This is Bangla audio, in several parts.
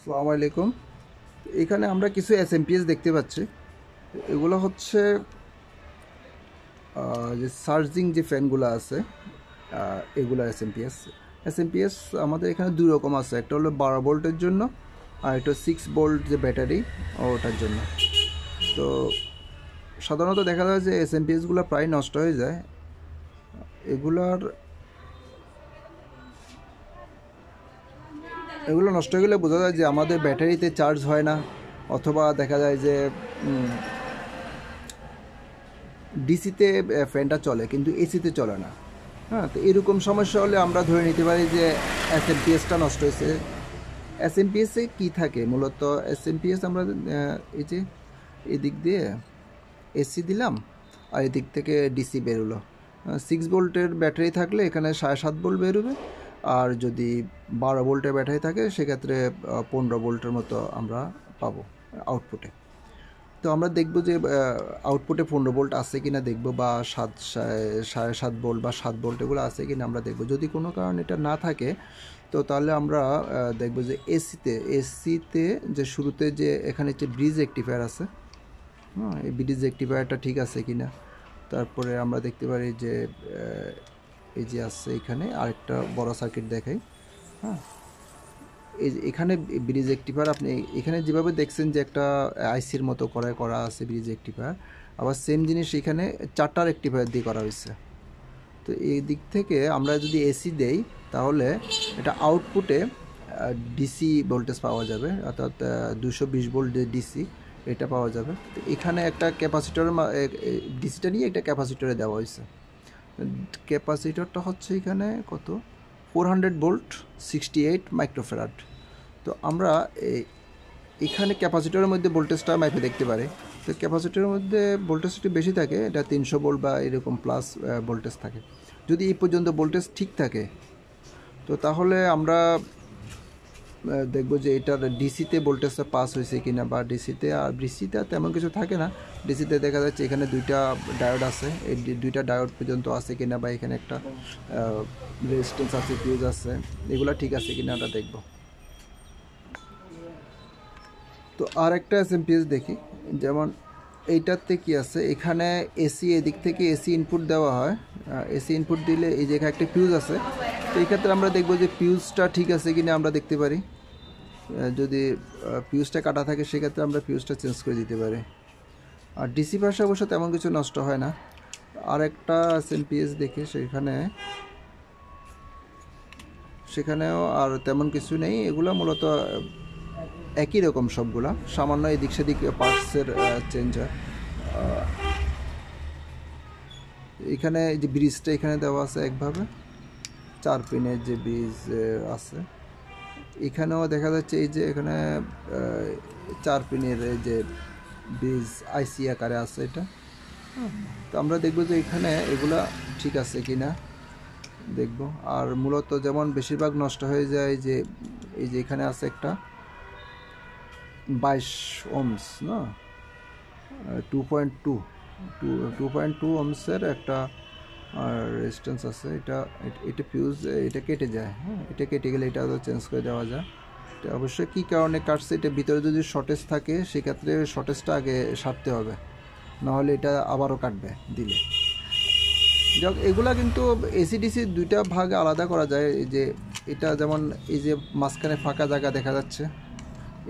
আসসালামু আলাইকুম। এখানে আমরা কিছু এসএমপিএস দেখতে পাচ্ছি। এগুলো হচ্ছে যে চার্জিং যে ফ্যানগুলো আছে, এগুলো এসএমপিএস আমাদের এখানে দুই রকম আছে। একটা হলো 12 ভোল্টের জন্য, আর একটা 6 ভোল্ট যে ব্যাটারি ওটার জন্য। তো সাধারণত দেখা যায় যে এসএমপিএসগুলো প্রায় নষ্ট হয়ে যায়। এগুলো নষ্ট হয়ে গেলে বোঝা যায় যে আমাদের ব্যাটারিতে চার্জ হয় না, অথবা দেখা যায় যে ডিসিতে ফ্যানটা চলে কিন্তু এসিতে চলে না। হ্যাঁ, তো এরকম সমস্যা হলে আমরা ধরে নিতে পারি যে এসএমপিএসটা নষ্ট হয়েছে। এসএমপিএসে কী থাকে মূলত? এসএমপিএস আমরা এই যে এদিক দিয়ে এসি দিলাম আর এদিক থেকে ডিসি বেরোলো। 6 ভোল্টের ব্যাটারি থাকলে এখানে 7.5 ভোল্ট বেরোবে, আর যদি 12 ভোল্টের ব্যাটারি থাকে সেক্ষেত্রে 15 ভোল্টের মতো আমরা পাবো আউটপুটে। তো আমরা দেখব যে আউটপুটে 15 ভোল্ট আছে কিনা দেখব, বা 7.5 ভোল্ট বা 7 ভোল্ট এগুলো আছে কিনা আমরা দেখব। যদি কোনো কারণে এটা না থাকে তো তাহলে আমরা দেখব যে এসিতে যে শুরুতে যে এখানে যে ব্রিজ রেকটিফায়ার আছে, হ্যাঁ, এই ব্রিজ রেকটিফায়ারটা ঠিক আছে কিনা। তারপরে আমরা দেখতে পারি যে এই যে আছে এখানে আরেকটা বড় সার্কিট দেখাই। হ্যাঁ, এখানে ব্রিজ রেকটিফায়ার আপনি এখানে যেভাবে দেখছেন যে একটা আইসির মতো করা আছে ব্রিজ রেকটিফায়ার, আবার সেম জিনিস এখানে 4টা রেকটিফায়ার দিয়ে করা হয়েছে। তো এই দিক থেকে আমরা যদি এসি দেই তাহলে এটা আউটপুটে ডিসি ভোল্টেজ পাওয়া যাবে, অর্থাৎ 220 ভোল্ট যে ডিসি এটা পাওয়া যাবে। তো এখানে একটা ক্যাপাসিটরের ডিসিটা নিয়ে একটা ক্যাপাসিটরে দেওয়া হয়েছে। ক্যাপাসিটরটা হচ্ছে এখানে কত, 400 ভোল্ট 68 মাইক্রোফ্যারাড। তো আমরা এখানে ক্যাপাসিটরের মধ্যে ভোল্টেজটা মাইপে দেখতে পারি। তো ক্যাপাসিটরের মধ্যে ভোল্টেজ একটু বেশি থাকে, এটা 300 ভোল্ট বা এরকম প্লাস ভোল্টেজ থাকে। যদি এই পর্যন্ত ভোল্টেজ ঠিক থাকে তো তাহলে আমরা দেখব যে এটার ডিসিতে ভোল্টেজটা পাস হয়েছে কিনা, বা ডিসিতে তেমন কিছু থাকে না। ডিসিতে দেখা যাচ্ছে এখানে দুইটা ডায়োড আছে, এই দুইটা ডায়োড পর্যন্ত আছে কিনা, বা এখানে একটা রেজিস্ট্যান্স আছে, ফিউজ আছে, এগুলো ঠিক আছে কিনা আমরা দেখব। তো আর একটা এসএমপিএস দেখি, যেমন এইটাতে কি আছে, এখানে এসি এদিক থেকে এসি ইনপুট দেওয়া হয়। এসি ইনপুট দিলে এই যে এখানে একটা ফিউজ আছে। তো এই ক্ষেত্রে আমরা দেখব যে ফিউজটা ঠিক আছে কিনা আমরা দেখতে পারি। যদি ফিউজটা কাটা থাকে সেক্ষেত্রে আমরা ফিউজটা চেঞ্জ করে দিতে পারি। আর ডিসি পাশে অবশ্য তেমন কিছু নষ্ট হয় না। আর একটা এসএমপিএস দেখে সেখানেও আর তেমন কিছু নেই। এগুলো মূলত একই রকম সবগুলা, সামান্য এদিক সেদিক পার্টসের চেঞ্জ হয়। এখানে যে ব্রিজটা এখানে দেওয়া আছে একভাবে 4 পিনের যে ব্রিজ আছে, এখানেও দেখা যাচ্ছে এই যে এখানে 4 পিনের যে ব্রিজ আইসি আকারে আছে এটা। তো আমরা দেখব যে এখানে এগুলা ঠিক আছে কিনা দেখব। আর মূলত যেমন বেশিরভাগ নষ্ট হয়ে যায় যে এই যে এখানে আছে একটা 22 ওহমস না, 2.2 ওহমসের একটা রেজিস্ট্যান্স আছে। এটা ফিউজ এটা কেটে যায়। হ্যাঁ, এটা কেটে গেলে এটা চেঞ্জ করে দেওয়া যায়। এটা অবশ্যই কী কারণে কাটছে, এটা ভিতরে যদি শর্টেজ থাকে সেক্ষেত্রে শর্টেজটা আগে সারতে হবে, নাহলে এটা আবারও কাটবে দিলে। যাক, এগুলা কিন্তু এসিডিসি দুইটা ভাগে আলাদা করা যায়। এই যে এটা যেমন এই যে মাঝখানে ফাঁকা জায়গা দেখা যাচ্ছে,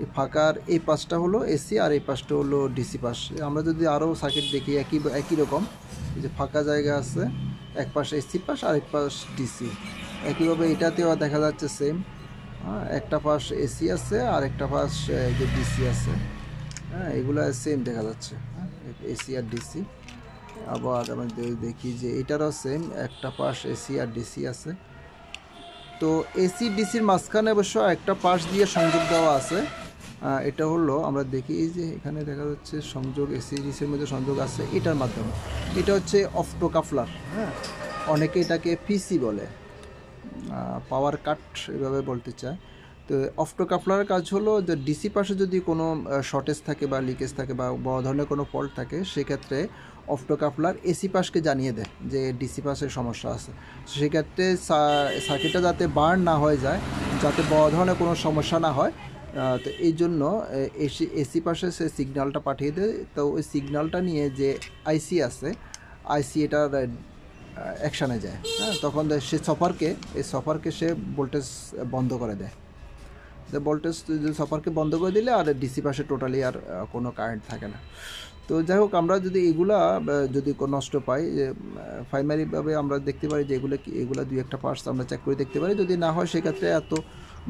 এই ফাঁকার এই পাশটা হলো এসি আর এই পাশটা হলো ডিসি পাশ। আমরা যদি আরও সার্কিট দেখি একই রকম, এই যে ফাঁকা জায়গা আছে, এক পাশ এসি পাশ আর এক পাশ ডিসি। একইভাবে এটাতেও দেখা যাচ্ছে সেম, একটা পাশ এসি আছে আর একটা পাশ যে ডিসি আছে। হ্যাঁ, এগুলো সেম দেখা যাচ্ছে, এসি আর ডিসি। আবার আমরা দেখি যে এটারও সেম, একটা পাশ এসি আর ডিসি আছে। তো এসি ডিসির মাঝখানে অবশ্য একটা পাশ দিয়ে সংযোগ দেওয়া আছে। এটা হলো আমরা দেখি এই যে এখানে দেখা যাচ্ছে সংযোগ, এসি ডিসির মধ্যে সংযোগ আছে এটার মাধ্যমে। এটা হচ্ছে অফটো কাফলার। হ্যাঁ, অনেকে এটাকে পিসি বলে, পাওয়ার কাট এভাবে বলতে চায়। তো অফটো কাফলারের কাজ হলো যে ডিসি পাশে যদি কোনো শর্টেজ থাকে বা লিকেজ থাকে বা বড় ধরনের কোনো ফল্ট থাকে সেক্ষেত্রে অফটো কাফলার এসি পাশকে জানিয়ে দেয় যে ডিসি পাশের সমস্যা আছে। সেক্ষেত্রে সার্কিটটা যাতে বার্ন না হয়ে যায়, যাতে বড় ধরনের কোনো সমস্যা না হয়, তো এই জন্য এসি পাশে সে সিগন্যালটা পাঠিয়ে দেয়। তো ওই সিগন্যালটা নিয়ে যে আইসি আছে, আইসি এটা অ্যাকশানে যায়। হ্যাঁ, তখন সে সফারকে সে ভোল্টেজ বন্ধ করে দেয়। ভোল্টেজ সফারকে বন্ধ করে দিলে আর ডিসি পাশে টোটালি আর কোনো কারেন্ট থাকে না। তো যাই হোক, আমরা যদি এগুলা যদি নষ্ট পাই, যে প্রাইমারিভাবে আমরা দেখতে পারি যে এগুলো 2-1টা পার্টস আমরা চেক করে দেখতে পারি। যদি না হয় সেক্ষেত্রে এত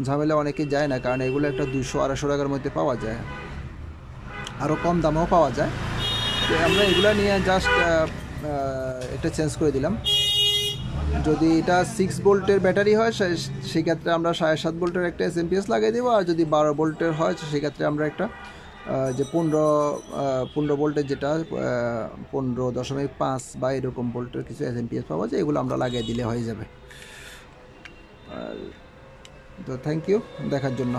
ঝামেলা অনেকে যায় না, কারণ এগুলো একটা 200-250 টাকার মধ্যে পাওয়া যায়, আরও কম দামেও পাওয়া যায়। তো আমরা এগুলো নিয়ে জাস্ট এটা চেঞ্জ করে দিলাম। যদি এটা 6 ভোল্টের ব্যাটারি হয় সেক্ষেত্রে আমরা 7.5 ভোল্টের একটা এসএমপিএস লাগিয়ে দেবো। আর যদি 12 ভোল্টের হয় সেক্ষেত্রে আমরা একটা যে 15 ভোল্টের যেটা 15.5 বা এরকম ভোল্টের কিছু এসএমপিএস পাওয়া যায়, এগুলো আমরা লাগিয়ে দিলে হয়ে যাবে। তো থ্যাংক ইউ দেখার জন্য।